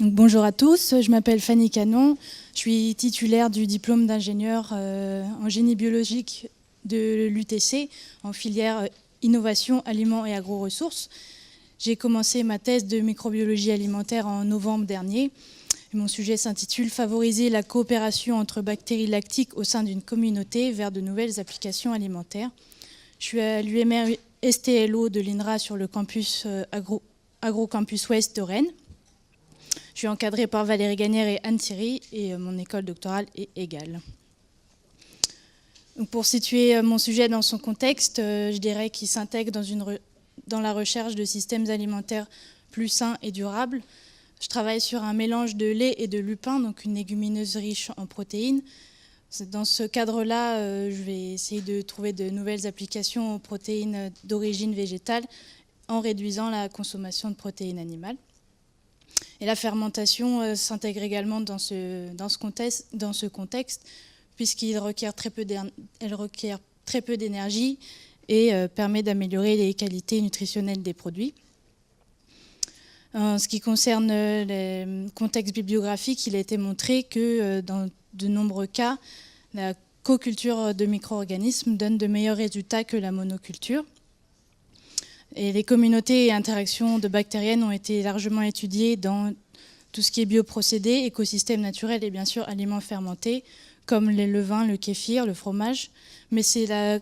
Donc, bonjour à tous, je m'appelle Fanny Canon, je suis titulaire du diplôme d'ingénieur en génie biologique de l'UTC en filière innovation, aliments et agro-ressources. J'ai commencé ma thèse de microbiologie alimentaire en novembre dernier. Mon sujet s'intitule « Favoriser la coopération entre bactéries lactiques au sein d'une communauté vers de nouvelles applications alimentaires ». Je suis à l'UMR STLO de l'INRA sur le campus Agrocampus Ouest de Rennes. Je suis encadrée par Valérie Gagnère et Anne Thierry et mon école doctorale est égale. Donc pour situer mon sujet dans son contexte, je dirais qu'il s'intègre dans la recherche de systèmes alimentaires plus sains et durables. Je travaille sur un mélange de lait et de lupin, donc une légumineuse riche en protéines. Dans ce cadre-là, je vais essayer de trouver de nouvelles applications aux protéines d'origine végétale en réduisant la consommation de protéines animales. Et la fermentation s'intègre également dans ce contexte, puisqu'elle requiert très peu d'énergie et permet d'améliorer les qualités nutritionnelles des produits. En ce qui concerne le contexte bibliographique, il a été montré que dans de nombreux cas, la coculture de micro-organismes donne de meilleurs résultats que la monoculture. Et les communautés et interactions de bactériennes ont été largement étudiées dans tout ce qui est bioprocédés, écosystèmes naturels et bien sûr aliments fermentés, comme les levains, le kéfir, le fromage. Mais c'est la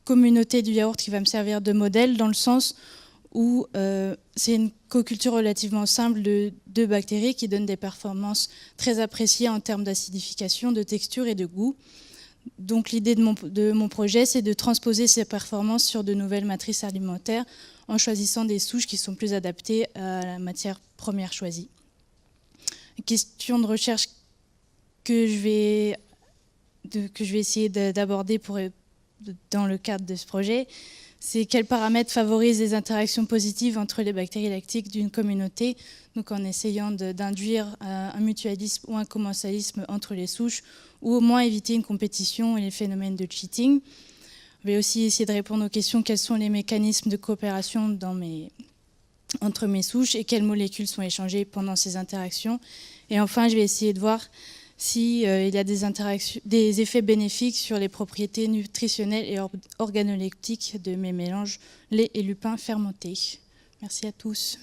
communauté du yaourt qui va me servir de modèle dans le sens où c'est une coculture relativement simple de bactéries qui donne des performances très appréciées en termes d'acidification, de texture et de goût. Donc l'idée de mon projet, c'est de transposer ces performances sur de nouvelles matrices alimentaires en choisissant des souches qui sont plus adaptées à la matière première choisie. Une question de recherche que je vais essayer d'aborder dans le cadre de ce projet, c'est quels paramètres favorisent les interactions positives entre les bactéries lactiques d'une communauté, donc en essayant d'induire un mutualisme ou un commensalisme entre les souches, ou au moins éviter une compétition et les phénomènes de cheating. Je vais aussi essayer de répondre aux questions quels sont les mécanismes de coopération entre mes souches et quelles molécules sont échangées pendant ces interactions. Et enfin, je vais essayer de voir s'il y a des effets bénéfiques sur les propriétés nutritionnelles et organoleptiques de mes mélanges lait et lupin fermentés. Merci à tous.